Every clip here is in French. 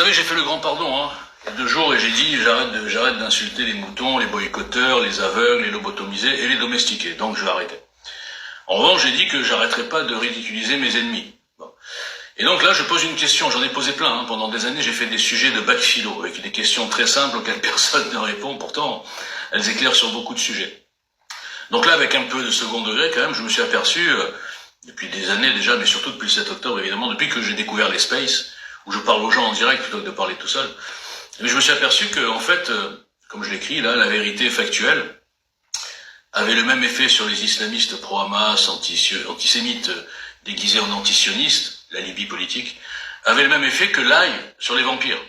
savez, j'ai fait le grand pardon, hein. Il y a 2 jours, et j'ai dit, j'arrête d'insulter les moutons, les boycotteurs, les aveugles, les lobotomisés et les domestiqués. Donc je vais arrêter. En revanche, j'ai dit que j'arrêterai pas de ridiculiser mes ennemis. Bon. Et donc là, je pose une question, j'en ai posé plein, hein. Pendant des années, j'ai fait des sujets de bac philo, avec des questions très simples auxquelles personne ne répond, pourtant, elles éclairent sur beaucoup de sujets. Donc là, avec un peu de second degré, quand même, je me suis aperçu, depuis des années déjà, mais surtout depuis le 7 octobre, évidemment, depuis que j'ai découvert les spaces, où je parle aux gens en direct plutôt que de parler tout seul, mais je me suis aperçu que, en fait, comme je l'écris là, la vérité factuelle avait le même effet sur les islamistes pro-Hamas, antisémites déguisés en antisionistes, la Libye politique, avait le même effet que l'ail sur les vampires.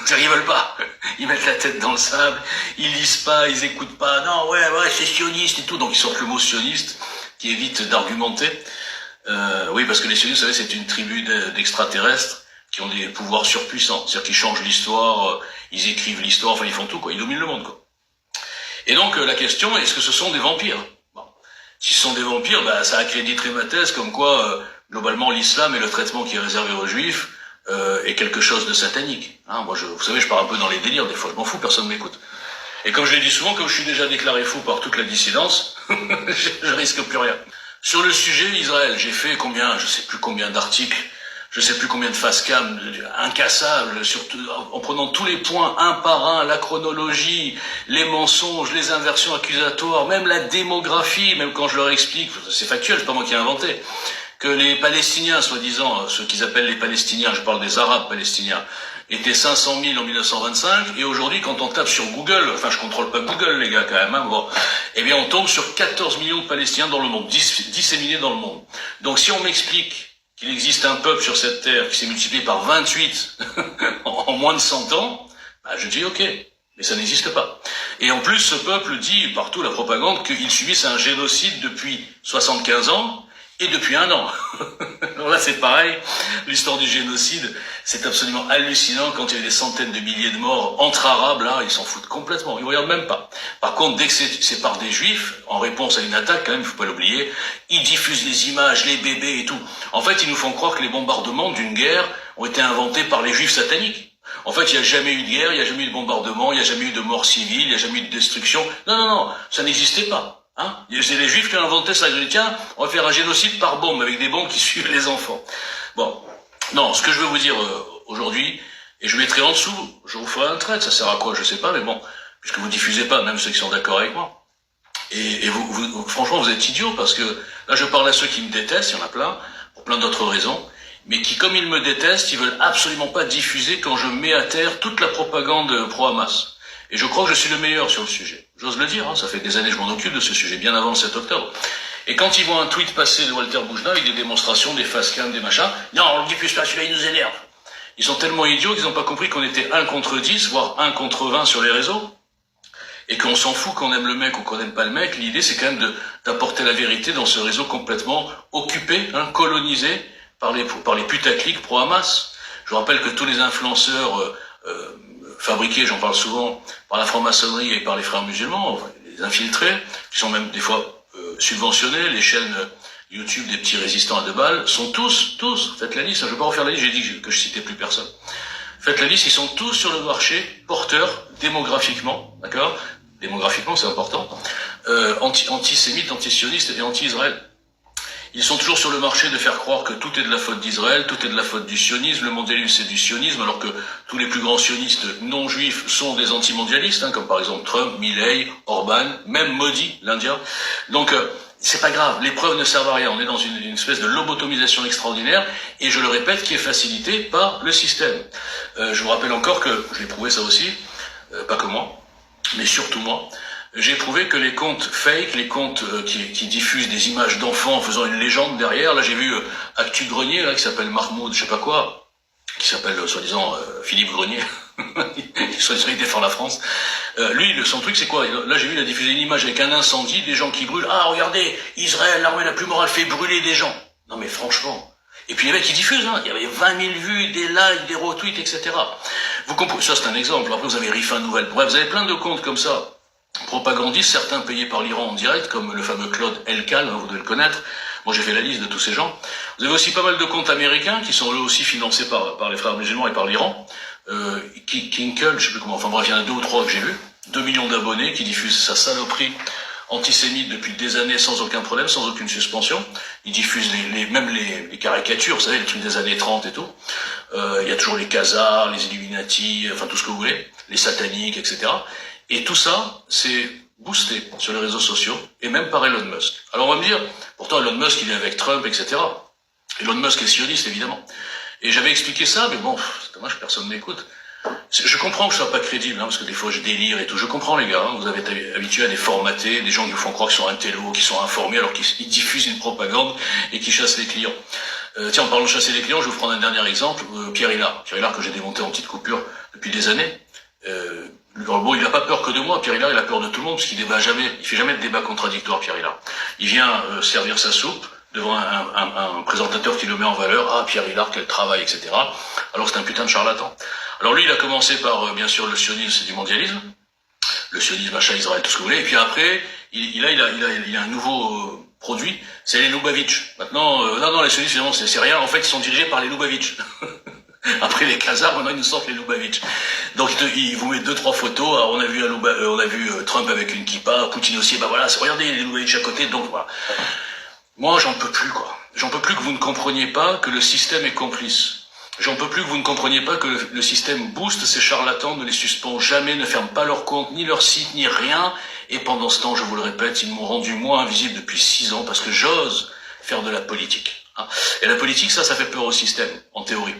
Ils veulent pas. Ils mettent la tête dans le sable, ils lisent pas, ils écoutent pas. Non, ouais, c'est sioniste et tout. Donc ils sortent le mot sioniste, qui évite d'argumenter. Oui, parce que les sionistes, vous savez, c'est une tribu d'extraterrestres qui ont des pouvoirs surpuissants. C'est-à-dire qu'ils changent l'histoire, ils écrivent l'histoire, enfin ils font tout, quoi. Ils dominent le monde, quoi. Et donc la question, est-ce que ce sont des vampires? Bon. Si ce sont des vampires, bah, ça accréditerait ma thèse comme quoi, globalement, l'islam et le traitement qui est réservé aux juifs est quelque chose de satanique. Hein, moi, vous savez, je pars un peu dans les délires des fois, je m'en fous, personne m'écoute. Et comme je l'ai dit souvent, comme je suis déjà déclaré fou par toute la dissidence, je risque plus rien. Sur le sujet Israël, j'ai fait combien, je sais plus combien d'articles, je sais plus combien de facecam, incassables, surtout en prenant tous les points un par un, la chronologie, les mensonges, les inversions accusatoires, même la démographie, même quand je leur explique, c'est factuel, c'est pas moi qui ai inventé, que les Palestiniens, soi-disant, ceux qu'ils appellent les Palestiniens, je parle des Arabes palestiniens, étaient 500 000 en 1925, et aujourd'hui, quand on tape sur Google, enfin je contrôle pas Google les gars quand même, hein, bon, eh bien on tombe sur 14 millions de Palestiniens dans le monde, disséminés dans le monde. Donc si on m'explique qu'il existe un peuple sur cette terre qui s'est multiplié par 28 en moins de 100 ans, bah je dis ok, mais ça n'existe pas. Et en plus, ce peuple dit partout, la propagande, qu'il subisse un génocide depuis 75 ans, et depuis 1 an. Alors là, c'est pareil. L'histoire du génocide, c'est absolument hallucinant. Quand il y a des centaines de milliers de morts entre Arabes, là, ils s'en foutent complètement. Ils ne regardent même pas. Par contre, dès que c'est par des Juifs, en réponse à une attaque, quand même, il ne faut pas l'oublier, ils diffusent les images, les bébés et tout. En fait, ils nous font croire que les bombardements d'une guerre ont été inventés par les Juifs sataniques. En fait, il n'y a jamais eu de guerre, il n'y a jamais eu de bombardement, il n'y a jamais eu de mort civile, il n'y a jamais eu de destruction. Non, ça n'existait pas. Hein, c'est les Juifs qui ont inventé ça. Ils ont dit tiens, on va faire un génocide par bombe avec des bombes qui suivent les enfants. Bon, non, ce que je veux vous dire aujourd'hui, et je mettrai en dessous, je vous ferai un trait, ça sert à quoi, je sais pas, mais bon, puisque vous diffusez pas, même ceux qui sont d'accord avec moi. Et franchement, vous êtes idiots parce que là, je parle à ceux qui me détestent, il y en a plein, pour plein d'autres raisons, mais qui, comme ils me détestent, ils veulent absolument pas diffuser quand je mets à terre toute la propagande pro-Hamas. Et je crois que je suis le meilleur sur le sujet. J'ose le dire, hein, ça fait des années que je m'en occupe de ce sujet, bien avant le 7 octobre. Et quand ils voient un tweet passer de Walter Boujna avec des démonstrations, des facecams, des machins, non, on le diffuse pas, celui-là il nous énerve. Ils sont tellement idiots qu'ils n'ont pas compris qu'on était 1 contre 10, voire 1 contre 20 sur les réseaux. Et qu'on s'en fout qu'on aime le mec ou qu'on n'aime pas le mec. L'idée c'est quand même d'apporter la vérité dans ce réseau complètement occupé, hein, colonisé par les putaclics pro-Hamas. Je vous rappelle que tous les influenceurs fabriqués, j'en parle souvent, par la franc-maçonnerie et par les frères musulmans, enfin, les infiltrés, qui sont même des fois subventionnés, les chaînes YouTube des petits résistants à 2 balles, sont tous, faites la liste, je ne vais pas refaire la liste, j'ai dit que je citais plus personne. Faites la liste, ils sont tous sur le marché, porteurs, démographiquement, d'accord? Démographiquement, c'est important, antisémites, antisionistes et anti-Israël. Ils sont toujours sur le marché de faire croire que tout est de la faute d'Israël, tout est de la faute du sionisme, le mondialisme c'est du sionisme, alors que tous les plus grands sionistes non-juifs sont des anti-mondialistes, hein, comme par exemple Trump, Milley, Orban, même Modi, l'Indien. Donc c'est pas grave, les preuves ne servent à rien, on est dans une espèce de lobotomisation extraordinaire, et je le répète, qui est facilitée par le système. Je vous rappelle encore que, je l'ai prouvé ça aussi, pas que moi, mais surtout moi, j'ai prouvé que les comptes fake, les comptes qui diffusent des images d'enfants en faisant une légende derrière, là j'ai vu Actu Grenier, là, qui s'appelle Mahmoud, je sais pas quoi, qui s'appelle soi-disant Philippe Grenier, soi-disant il défend la France. Lui, son truc c'est quoi? Là j'ai vu, il a diffusé une image avec un incendie, des gens qui brûlent. Ah regardez, Israël, l'armée la plus morale, fait brûler des gens. Non mais franchement. Et puis les mecs qui diffusent, hein, il y avait 20 000 vues, des likes, des retweets, etc. Vous comprenez, ça c'est un exemple, après vous avez Rifin Nouvelle, bref, vous avez plein de comptes comme ça, propagandistes, certains payés par l'Iran en direct, comme le fameux Claude Elkal, hein, vous devez le connaître. Moi j'ai fait la liste de tous ces gens. Vous avez aussi pas mal de comptes américains qui sont eux aussi financés par les frères musulmans et par l'Iran. Kinkel, je sais plus comment, enfin bref, il y en a 2 ou 3 que j'ai vus, 2 millions d'abonnés qui diffusent sa saloperie antisémite depuis des années sans aucun problème, sans aucune suspension. Ils diffusent même les caricatures, vous savez, les trucs des années 30 et tout. Il y a toujours les Khazars, les Illuminati, enfin tout ce que vous voulez, les sataniques, etc. Et tout ça, c'est boosté sur les réseaux sociaux, et même par Elon Musk. Alors on va me dire, pourtant Elon Musk il est avec Trump, etc. Elon Musk est sioniste, évidemment. Et j'avais expliqué ça, mais bon, c'est dommage que personne m'écoute. Je comprends que je sois pas crédible, parce que des fois je délire et tout. Je comprends les gars, vous avez été habitués à des formatés, des gens qui vous font croire qu'ils sont intello, qui sont informés, alors qu'ils diffusent une propagande et qui chassent les clients. Tiens, en parlant de chasser les clients, je vais vous prendre un dernier exemple. Pierre Hillard que j'ai démonté en petite coupure depuis des années. Bon, il n'a pas peur que de moi, Pierre Hillard, il a peur de tout le monde, parce qu'il débat jamais, il fait jamais de débat contradictoire, Pierre Hillard. Il vient servir sa soupe devant un présentateur qui le met en valeur. Ah, Pierre Hillard, quel travail, etc. Alors c'est un putain de charlatan. Alors lui, il a commencé par, bien sûr, le sionisme du mondialisme, le sionisme, machin, Israël, tout ce que vous voulez, et puis après, il a un nouveau produit, c'est les Lubavitch. Maintenant, non, les sionistes, finalement, c'est rien, en fait, ils sont dirigés par les Lubavitch. Après les Khazars, maintenant ils nous sortent les Lubavitch. Donc il vous met 2-3 photos. Alors, on a vu Trump avec une kippa, Poutine aussi. Bah voilà, regardez les Lubavitch à côté. Donc voilà. Moi, j'en peux plus quoi. J'en peux plus que vous ne compreniez pas que le système est complice. J'en peux plus que vous ne compreniez pas que le système booste ces charlatans, ne les suspend jamais, ne ferme pas leur compte, ni leur site, ni rien. Et pendant ce temps, je vous le répète, ils m'ont rendu moi invisible depuis 6 ans parce que j'ose faire de la politique. Et la politique, ça fait peur au système, en théorie.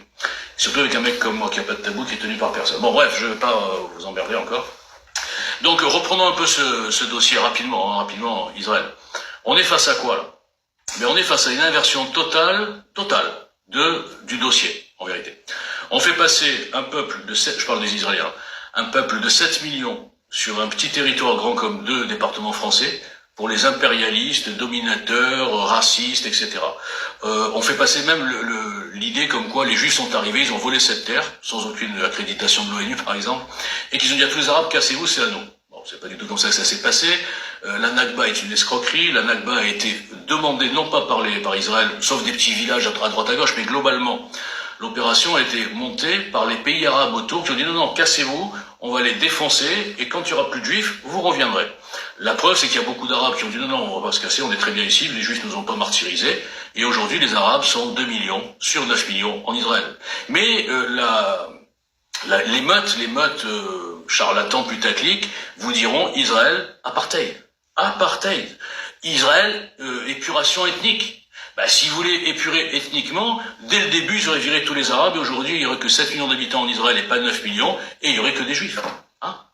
Surtout avec un mec comme moi qui a pas de tabou, qui est tenu par personne. Bon bref, je vais pas vous emmerder encore. Donc reprenons un peu ce dossier rapidement, Israël. On est face à quoi là? Mais on est face à une inversion totale du dossier, en vérité. On fait passer un peuple de 7, je parle des Israéliens, un peuple de 7 millions sur un petit territoire grand comme 2 départements français, pour les impérialistes, dominateurs, racistes, etc. On fait passer même l'idée comme quoi les Juifs sont arrivés, ils ont volé cette terre, sans aucune accréditation de l'ONU par exemple, et qu'ils ont dit à tous les Arabes, cassez-vous, c'est à nous. Bon, c'est pas du tout comme ça que ça s'est passé. La Nakba est une escroquerie, la Nakba a été demandée non pas par Israël, sauf des petits villages à droite à gauche, mais globalement, l'opération a été montée par les pays arabes autour qui ont dit non, cassez-vous, on va les défoncer, et quand il y aura plus de Juifs, vous reviendrez. La preuve, c'est qu'il y a beaucoup d'Arabes qui ont dit non, on va pas se casser, on est très bien ici, les Juifs nous ont pas martyrisés, et aujourd'hui les Arabes sont 2 millions sur 9 millions en Israël. Mais les meutes charlatans putaclic vous diront Israël, apartheid. Israël, épuration ethnique. Bah, si vous voulez épurer ethniquement, dès le début, ils auraient viré tous les Arabes, et aujourd'hui, il y aurait que 7 millions d'habitants en Israël et pas 9 millions, et il y aurait que des Juifs.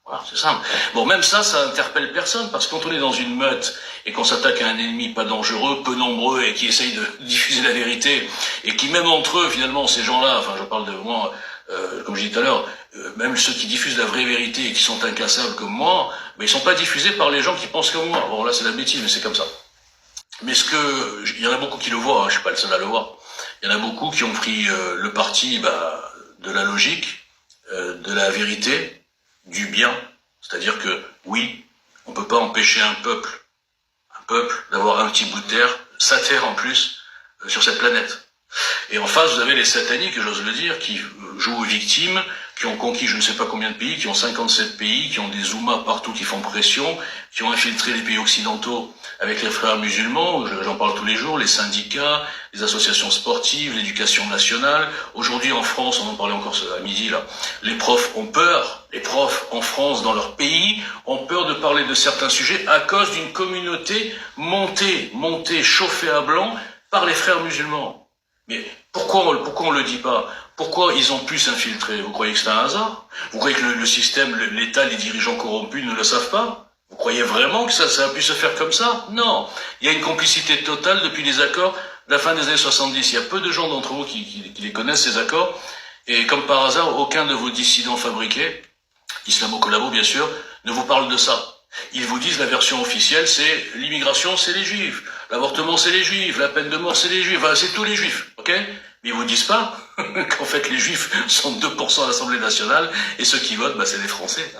Voilà, c'est simple. Bon, même ça interpelle personne, parce que quand on est dans une meute, et qu'on s'attaque à un ennemi pas dangereux, peu nombreux, et qui essaye de diffuser la vérité, et qui même entre eux, finalement, ces gens-là, enfin, je parle de moi, comme je disais tout à l'heure, même ceux qui diffusent la vraie vérité et qui sont inclassables comme moi, mais ils sont pas diffusés par les gens qui pensent comme moi. Bon, là, c'est la bêtise, mais c'est comme ça. Mais il y en a beaucoup qui le voient, je suis pas le seul à le voir. Il y en a beaucoup qui ont pris le parti de la logique, de la vérité, du bien. C'est-à-dire que, oui, on peut pas empêcher un peuple d'avoir un petit bout de terre, sa terre en plus, sur cette planète. Et en face, vous avez les sataniques, j'ose le dire, qui jouent aux victimes, qui ont conquis je ne sais pas combien de pays, qui ont 57 pays, qui ont des Zoumas partout qui font pression, qui ont infiltré les pays occidentaux avec les frères musulmans, j'en parle tous les jours, les syndicats, les associations sportives, l'éducation nationale. Aujourd'hui en France, on en parlait encore à midi là, les profs ont peur, les profs en France, dans leur pays, ont peur de parler de certains sujets à cause d'une communauté montée, chauffée à blanc par les frères musulmans. Mais pourquoi on le dit pas? Pourquoi ils ont pu s'infiltrer? Vous croyez que c'est un hasard? Vous croyez que le système, l'État, les dirigeants corrompus ne le savent pas? Vous croyez vraiment que ça a pu se faire comme ça? Non. Il y a une complicité totale depuis les accords de la fin des années 70. Il y a peu de gens d'entre vous qui les connaissent, ces accords. Et comme par hasard, aucun de vos dissidents fabriqués, islamo-collabo bien sûr, ne vous parle de ça. Ils vous disent la version officielle, c'est l'immigration, c'est les juifs. L'avortement, c'est les juifs. La peine de mort, c'est les juifs. Enfin, c'est tous les juifs, ok? Mais ils vous disent pas qu'en fait les juifs sont 2% à l'Assemblée nationale et ceux qui votent, c'est les Français.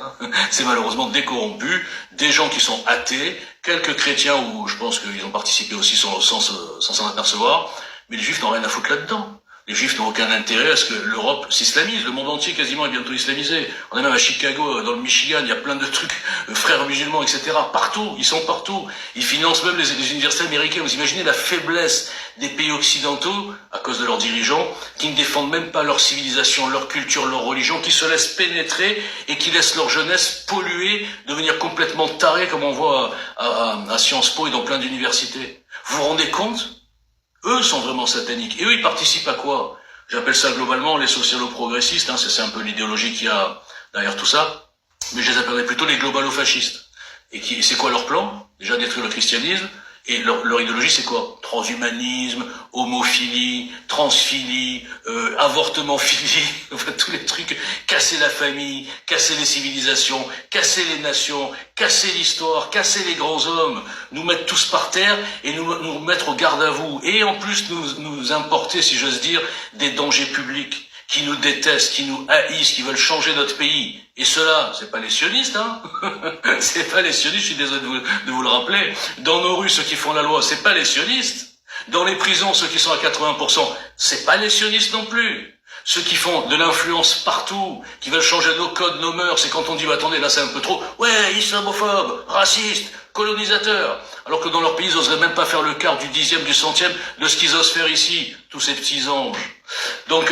C'est malheureusement des corrompus, des gens qui sont athées, quelques chrétiens où je pense qu'ils ont participé aussi sans s'en apercevoir, mais les juifs n'ont rien à foutre là-dedans. Les Juifs n'ont aucun intérêt à ce que l'Europe s'islamise. Le monde entier quasiment est bientôt islamisé. On est même à Chicago, dans le Michigan, il y a plein de trucs, frères musulmans, etc. Partout, ils sont partout. Ils financent même les universités américaines. Vous imaginez la faiblesse des pays occidentaux, à cause de leurs dirigeants, qui ne défendent même pas leur civilisation, leur culture, leur religion, qui se laissent pénétrer et qui laissent leur jeunesse polluer, devenir complètement tarée, comme on voit à Sciences Po et dans plein d'universités. Vous vous rendez compte ? Eux sont vraiment sataniques. Et eux, ils participent à quoi? J'appelle ça globalement les socialo-progressistes, hein, c'est un peu l'idéologie qu'il y a derrière tout ça. Mais je les appellerais plutôt les globalo-fascistes. Et c'est quoi leur plan? Déjà détruire le christianisme. Et leur idéologie, c'est quoi? Transhumanisme, homophilie, transphilie, avortement-philie, enfin tous les trucs, casser la famille, casser les civilisations, casser les nations, casser l'histoire, casser les grands hommes, nous mettre tous par terre et nous mettre au garde à vous. Et en plus nous importer, si j'ose dire, des dangers publics, qui nous détestent, qui nous haïssent, qui veulent changer notre pays. Et cela, c'est pas les sionistes, hein. C'est pas les sionistes, je suis désolé de vous le rappeler. Dans nos rues, ceux qui font la loi, c'est pas les sionistes. Dans les prisons, ceux qui sont à 80%, c'est pas les sionistes non plus. Ceux qui font de l'influence partout, qui veulent changer nos codes, nos mœurs, c'est quand on dit, bah, attendez, là c'est un peu trop, ouais, islamophobe, raciste, colonisateur. Alors que dans leur pays, ils oseraient même pas faire le quart du 10e, du 100e de ce qu'ils osent faire ici, tous ces petits anges. Donc,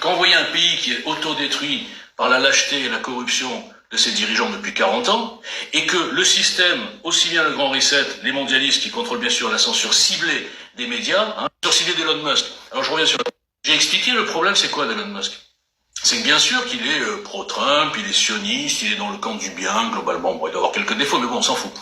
quand vous voyez un pays qui est autodétruit par la lâcheté et la corruption de ses dirigeants depuis 40 ans, et que le système, aussi bien le Grand Reset, les mondialistes qui contrôlent bien sûr la censure ciblée des médias, hein, censure ciblée d'Elon Musk. Alors je reviens sur... J'ai expliqué le problème, c'est quoi d'Elon Musk? C'est que bien sûr qu'il est pro-Trump, il est sioniste, il est dans le camp du bien, globalement, bon, il doit avoir quelques défauts, mais bon, on s'en fout.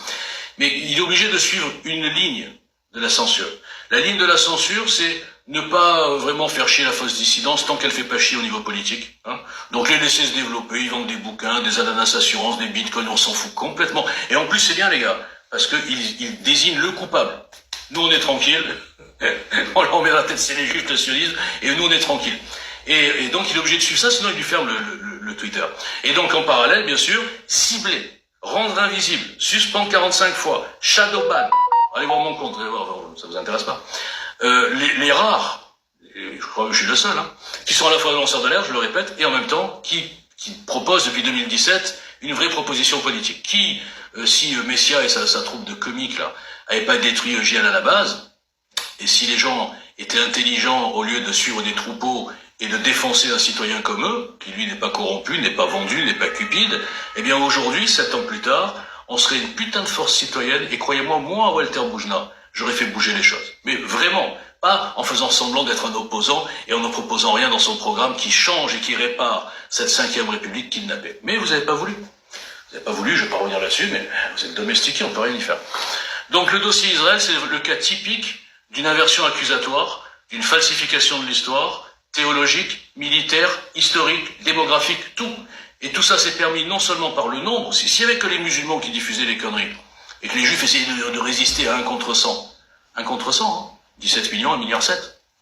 Mais il est obligé de suivre une ligne de la censure. La ligne de la censure, c'est ne pas vraiment faire chier la fausse dissidence tant qu'elle fait pas chier au niveau politique. Hein. Donc les laisser se développer, ils vendent des bouquins, des ananas assurances, des bitcoins, on s'en fout complètement. Et en plus c'est bien les gars, parce qu'ils désignent le coupable. Nous on est tranquille, on leur met la tête, c'est les juifs, le sionisme, et nous on est tranquille. Et donc il est obligé de suivre ça, sinon il lui ferme le Twitter. Et donc en parallèle, bien sûr, cibler, rendre invisible, suspendre 45 fois, shadow ban. Allez voir mon compte, allez voir, ça vous intéresse pas. Les rares, et je crois que je suis le seul, hein, qui sont à la fois lanceurs d'alerte, je le répète, et en même temps qui proposent depuis 2017 une vraie proposition politique. Qui, si Messia et sa troupe de comiques là avaient pas détruit Eugène à la base, et si les gens étaient intelligents au lieu de suivre des troupeaux et de défoncer un citoyen comme eux, qui lui n'est pas corrompu, n'est pas vendu, n'est pas cupide, eh bien aujourd'hui, 7 ans plus tard, on serait une putain de force citoyenne, et croyez-moi, moi, Walter Boujna, j'aurais fait bouger les choses. Mais vraiment, pas en faisant semblant d'être un opposant et en ne proposant rien dans son programme qui change et qui répare cette 5e République kidnappée. Mais vous n'avez pas voulu. Vous n'avez pas voulu, je ne vais pas revenir là-dessus, mais vous êtes domestiqués, on ne peut rien y faire. Donc le dossier Israël, c'est le cas typique d'une inversion accusatoire, d'une falsification de l'histoire, théologique, militaire, historique, démographique, tout. Et tout ça s'est permis non seulement par le nombre, s'il n'y avait que les musulmans qui diffusaient les conneries, et que les juifs essayaient de résister à 1 contre 100. 1 contre 100, hein. 17 millions, 1,7 milliard.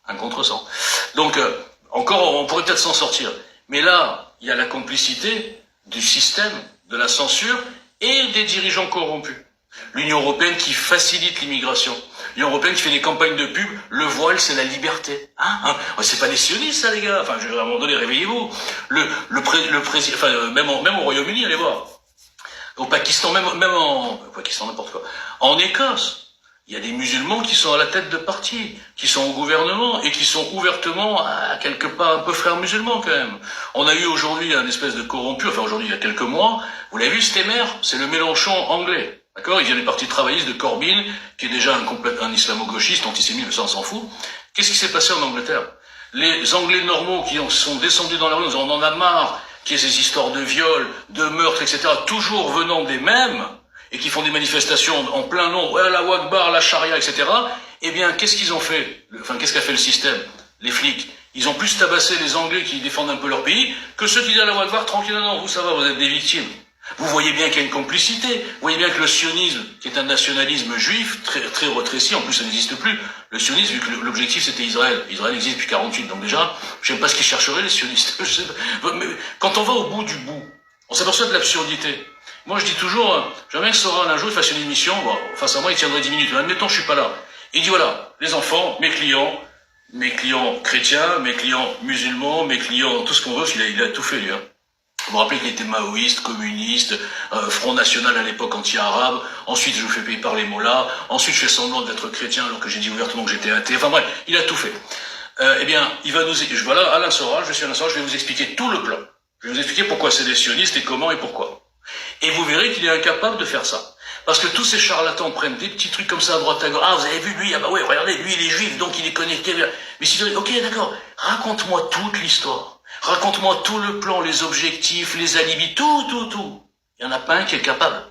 1 contre 100. Donc, encore, on pourrait peut-être s'en sortir. Mais là, il y a la complicité du système, de la censure, et des dirigeants corrompus. L'Union européenne qui facilite l'immigration. L'Union européenne qui fait des campagnes de pub, le voile c'est la liberté. Hein, c'est pas des sionistes ça les gars, enfin à un moment donné réveillez-vous. Le président, enfin même au Royaume-Uni, allez voir. Au Pakistan, même en Pakistan, n'importe quoi. En Écosse, il y a des musulmans qui sont à la tête de partis, qui sont au gouvernement et qui sont ouvertement à quelque part un peu frères musulmans quand même. On a eu aujourd'hui un espèce de corrompu, enfin aujourd'hui il y a quelques mois, vous l'avez vu, Stemmer, c'est le Mélenchon anglais. D'accord, il vient des partis travaillistes de Corbyn, qui est déjà un islamo-gauchiste, antisémite, mais ça on s'en fout. Qu'est-ce qui s'est passé en Angleterre? Les Anglais normaux qui sont descendus dans la rue, on en a marre, qu'il y ait ces histoires de viols, de meurtres, etc., toujours venant des mêmes, et qui font des manifestations en plein nombre, ouais, la Wakbar, la charia, etc., eh bien, qu'est-ce qu'ils ont fait? Qu'est-ce qu'a fait le système? Les flics. Ils ont plus tabassé les Anglais qui défendent un peu leur pays, que ceux qui disent à la Wakbar, tranquille, non, vous ça va, vous êtes des victimes. Vous voyez bien qu'il y a une complicité. Vous voyez bien que le sionisme, qui est un nationalisme juif, très, très retréci, en plus ça n'existe plus. Le sionisme, vu que l'objectif c'était Israël. Israël existe depuis 48, donc déjà, je ne sais pas ce qu'ils chercheraient les sionistes. Mais quand on va au bout du bout, on s'aperçoit de l'absurdité. Moi je dis toujours, j'aimerais bien que Soral un jour il fasse une émission, bon, face à moi il tiendrait 10 minutes, mais admettons je suis pas là. Il dit voilà, les enfants, mes clients, mes clients chrétiens, mes clients musulmans, mes clients, tout ce qu'on veut, il a tout fait, lui. Hein. Vous vous rappelez qu'il était maoïste, communiste, Front National à l'époque anti-arabe, ensuite je vous fais payer par les mollahs, ensuite je fais semblant d'être chrétien alors que j'ai dit ouvertement que j'étais athée, enfin bref, il a tout fait. Eh bien, il va nous... Voilà, Alain Soral, je suis Alain Soral, je vais vous expliquer tout le plan. Je vais vous expliquer pourquoi c'est des sionistes et comment et pourquoi. Et vous verrez qu'il est incapable de faire ça. Parce que tous ces charlatans prennent des petits trucs comme ça à droite à gauche. Ah, vous avez vu lui, ah bah ouais, regardez, lui il est juif, donc il est connecté. Mais si vous ok, d'accord, raconte-moi toute l'histoire. Raconte-moi tout le plan, les objectifs, les alibis, tout. Il n'y en a pas un qui est capable.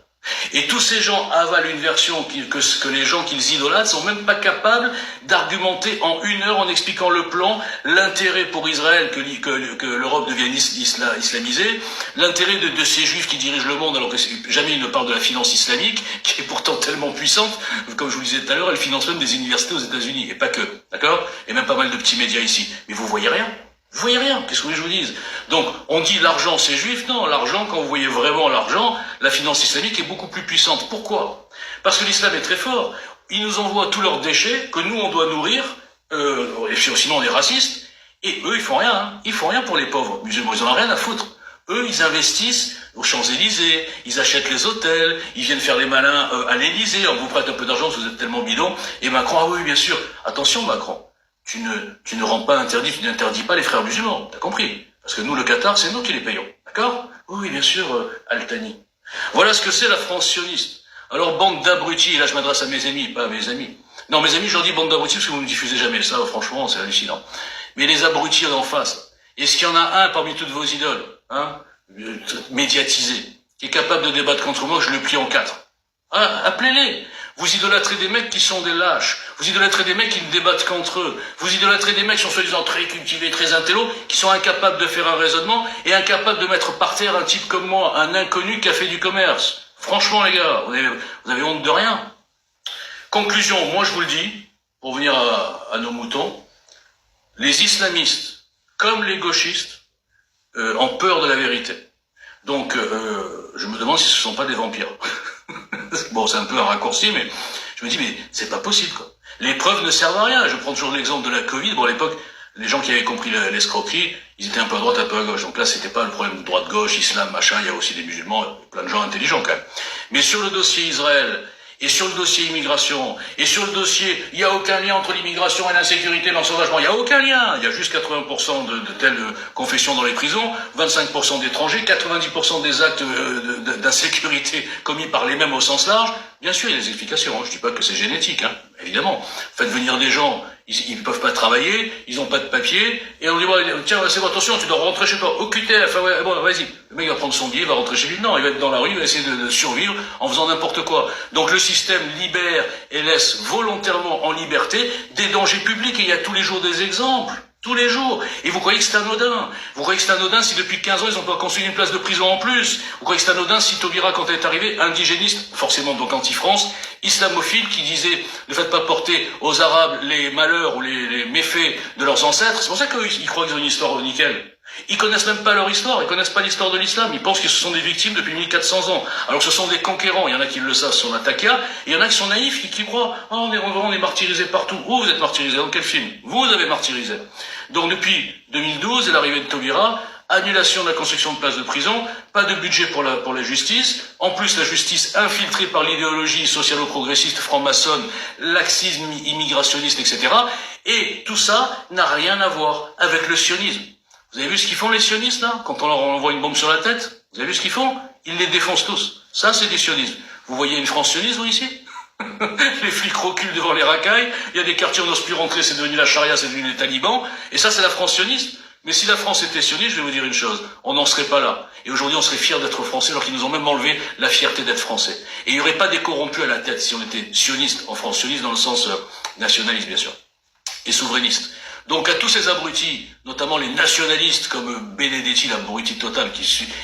Et tous ces gens avalent une version que les gens qu'ils idolâtrent sont même pas capables d'argumenter en 1 heure en expliquant le plan, l'intérêt pour Israël que l'Europe devienne islamisée, l'intérêt de ces juifs qui dirigent le monde alors que jamais ils ne parlent de la finance islamique, qui est pourtant tellement puissante, comme je vous le disais tout à l'heure, elle finance même des universités aux États-Unis, et pas que, d'accord? Et même pas mal de petits médias ici. Mais vous voyez rien. Vous voyez rien, qu'est-ce que je vous dise? Donc, on dit l'argent c'est juif, non, l'argent, quand vous voyez vraiment l'argent, la finance islamique est beaucoup plus puissante. Pourquoi? Parce que l'islam est très fort. Ils nous envoient tous leurs déchets que nous on doit nourrir, et sinon on est racistes, et eux ils font rien, hein. Ils font rien pour les pauvres musulmans, ils en ont rien à foutre. Eux, ils investissent aux Champs-Élysées, ils achètent les hôtels, ils viennent faire des malins à l'Élysée, on vous prête un peu d'argent parce que vous êtes tellement bidon, et Macron, ah oui, bien sûr, attention Macron. Tu ne rends pas interdit, tu n'interdis pas les frères musulmans, t'as compris? Parce que nous, le Qatar, c'est nous qui les payons, d'accord? Oui, bien sûr, Altani. Voilà ce que c'est la France sioniste. Alors, bande d'abrutis, là je m'adresse à mes ennemis, pas à mes amis. Non, mes amis, je leur dis bande d'abrutis parce que vous ne diffusez jamais ça, franchement, c'est hallucinant. Mais les abrutis en face, est-ce qu'il y en a un parmi toutes vos idoles, hein, médiatisé, qui est capable de débattre contre moi, je le plie en 4? Ah, appelez-les. Vous idolâtrez des mecs qui sont des lâches. Vous idolâtrez des mecs qui ne débattent qu'entre eux. Vous idolâtrez des mecs qui sont soi-disant très cultivés, très intello, qui sont incapables de faire un raisonnement et incapables de mettre par terre un type comme moi, un inconnu qui a fait du commerce. Franchement, les gars, vous avez honte de rien. Conclusion, moi je vous le dis, pour venir à nos moutons, les islamistes, comme les gauchistes, ont peur de la vérité. Donc, je me demande si ce ne sont pas des vampires. Bon, c'est un peu un raccourci, mais je me dis, mais c'est pas possible, quoi. Les preuves ne servent à rien. Je prends toujours l'exemple de la Covid. Bon, à l'époque, les gens qui avaient compris l'escroquerie, ils étaient un peu à droite, un peu à gauche. Donc là, c'était pas le problème de droite-gauche, islam, machin. Il y a aussi des musulmans, plein de gens intelligents, quand même. Mais sur le dossier Israël, et sur le dossier immigration, et sur le dossier, il n'y a aucun lien entre l'immigration et l'insécurité, l'ensauvagement, il n'y a aucun lien. Il y a juste 80% de telles confessions dans les prisons, 25% d'étrangers, 90% des actes d'insécurité commis par les mêmes au sens large. Bien sûr, il y a des explications, hein. Je dis pas que c'est génétique, hein. Évidemment. Faites venir des gens, ils peuvent pas travailler, ils ont pas de papier, et on dit, bon, tiens, c'est bon, attention, tu dois rentrer chez toi, au QTF, ouais, bon, vas-y. Le mec va prendre son billet, va rentrer chez lui. Non, il va être dans la rue, il va essayer de survivre en faisant n'importe quoi. Donc le système libère et laisse volontairement en liberté des dangers publics, et il y a tous les jours des exemples. Tous les jours. Et vous croyez que c'est anodin? Vous croyez que c'est anodin si depuis 15 ans ils n'ont pas construit une place de prison en plus? Vous croyez que c'est anodin si Taubira, quand elle est arrivée, indigéniste, forcément donc anti-France, islamophile, qui disait ne faites pas porter aux Arabes les malheurs ou les méfaits de leurs ancêtres? C'est pour ça qu'ils croient qu'ils ont une histoire nickel. Ils connaissent même pas leur histoire, ils connaissent pas l'histoire de l'islam, ils pensent que ce sont des victimes depuis 1400 ans. Alors que ce sont des conquérants, il y en a qui le savent, ce sont Latakia, et il y en a qui sont naïfs, qui croient, oh, on est martyrisés partout. Vous êtes martyrisés, dans quel film? Vous avez martyrisé. Donc depuis 2012 et l'arrivée de Taubira, annulation de la construction de places de prison, pas de budget pour la justice, en plus la justice infiltrée par l'idéologie socialo-progressiste franc-maçonne, laxisme immigrationniste, etc. Et tout ça n'a rien à voir avec le sionisme. Vous avez vu ce qu'ils font les sionistes là, quand on leur envoie une bombe sur la tête? Vous avez vu ce qu'ils font? Ils les défoncent tous. Ça c'est du sionisme. Vous voyez une France sioniste vous ici? Les flics reculent devant les racailles, il y a des quartiers où on n'ose plus rentrer, c'est devenu la charia, c'est devenu les talibans, et ça c'est la France sioniste. Mais si la France était sioniste, je vais vous dire une chose, on n'en serait pas là. Et aujourd'hui on serait fiers d'être français alors qu'ils nous ont même enlevé la fierté d'être français. Et il n'y aurait pas des corrompus à la tête si on était sioniste en France, sioniste dans le sens nationaliste bien sûr, et souverainiste. Donc à tous ces abrutis, notamment les nationalistes comme Benedetti, l'abruti total,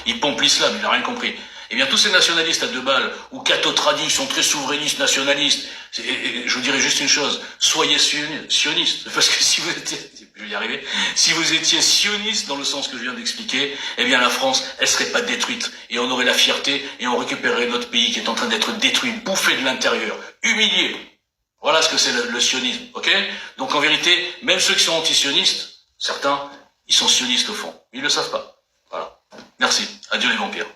il pompe l'islam, il n'a rien compris. Eh bien, tous ces nationalistes à 2 balles, ou catho-tradis, sont très souverainistes, nationalistes, je vous dirais juste une chose, soyez sionistes. Parce que si vous étiez, je vais y arriver, si vous étiez sioniste dans le sens que je viens d'expliquer, eh bien, la France, elle serait pas détruite. Et on aurait la fierté, et on récupérerait notre pays qui est en train d'être détruit, bouffé de l'intérieur, humilié. Voilà ce que c'est le sionisme, ok? Donc en vérité, même ceux qui sont anti-sionistes, certains, ils sont sionistes au fond. Ils ne le savent pas. Voilà. Merci. Adieu les vampires.